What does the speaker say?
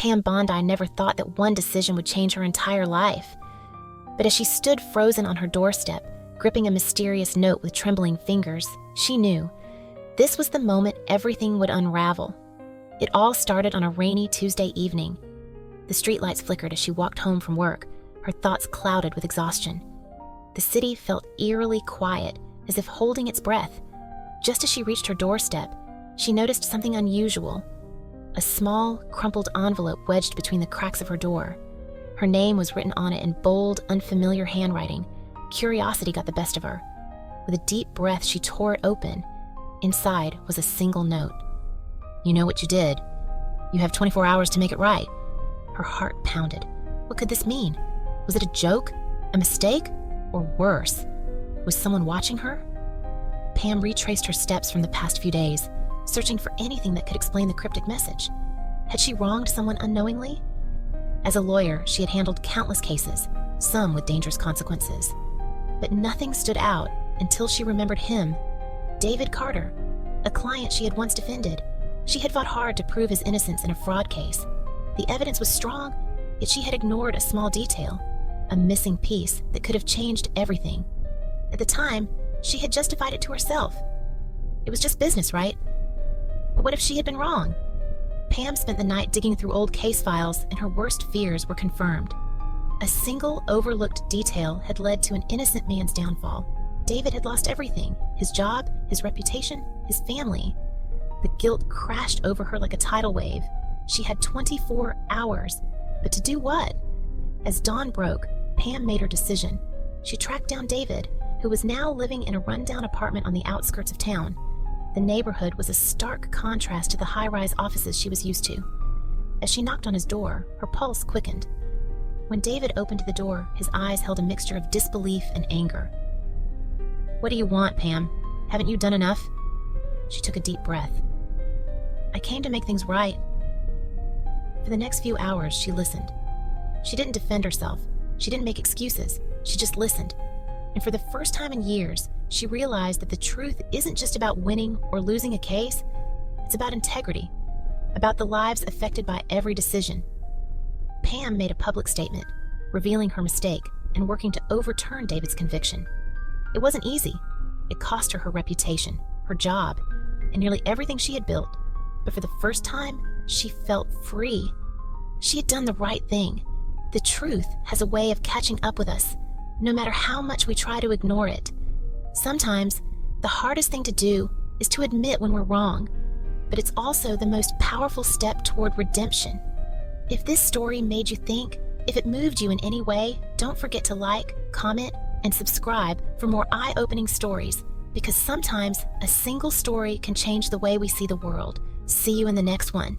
Pam Bondi never thought that one decision would change her entire life. But as she stood frozen on her doorstep, gripping a mysterious note with trembling fingers, she knew this was the moment everything would unravel. It all started on a rainy Tuesday evening. The streetlights flickered as she walked home from work, her thoughts clouded with exhaustion. The city felt eerily quiet, as if holding its breath. Just as she reached her doorstep, she noticed something unusual. A small, crumpled envelope wedged between the cracks of her door. Her name was written on it in bold, unfamiliar handwriting. Curiosity got the best of her. With a deep breath, she tore it open. Inside was a single note. "You know what you did. You have 24 hours to make it right." Her heart pounded. What could this mean? Was it a joke? A mistake? Or worse, was someone watching her? Pam retraced her steps from the past few days, searching for anything that could explain the cryptic message. Had she wronged someone unknowingly? As a lawyer, she had handled countless cases, some with dangerous consequences. But nothing stood out until she remembered him, David Carter, a client she had once defended. She had fought hard to prove his innocence in a fraud case. The evidence was strong, yet she had ignored a small detail, a missing piece that could have changed everything. At the time, she had justified it to herself. It was just business, right? But what if she had been wrong? Pam spent the night digging through old case files, and her worst fears were confirmed. A single overlooked detail had led to an innocent man's downfall. David had lost everything: his job, his reputation, his family. The guilt crashed over her like a tidal wave. She had 24 hours. But to do what? As dawn broke, Pam made her decision. She tracked down David, who was now living in a rundown apartment on the outskirts of town. The neighborhood was a stark contrast to the high-rise offices she was used to. As she knocked on his door, her pulse quickened. When David opened the door, his eyes held a mixture of disbelief and anger. "What do you want, Pam? Haven't you done enough?" She took a deep breath. "I came to make things right." For the next few hours, she listened. She didn't defend herself. She didn't make excuses. She just listened. And for the first time in years, she realized that the truth isn't just about winning or losing a case. It's about integrity, about the lives affected by every decision. Pam made a public statement, revealing her mistake and working to overturn David's conviction. It wasn't easy. It cost her her reputation, her job, and nearly everything she had built. But for the first time, she felt free. She had done the right thing. The truth has a way of catching up with us, no matter how much we try to ignore it. Sometimes, the hardest thing to do is to admit when we're wrong, but it's also the most powerful step toward redemption. If this story made you think, if it moved you in any way, don't forget to like, comment, and subscribe for more eye-opening stories, because sometimes a single story can change the way we see the world. See you in the next one.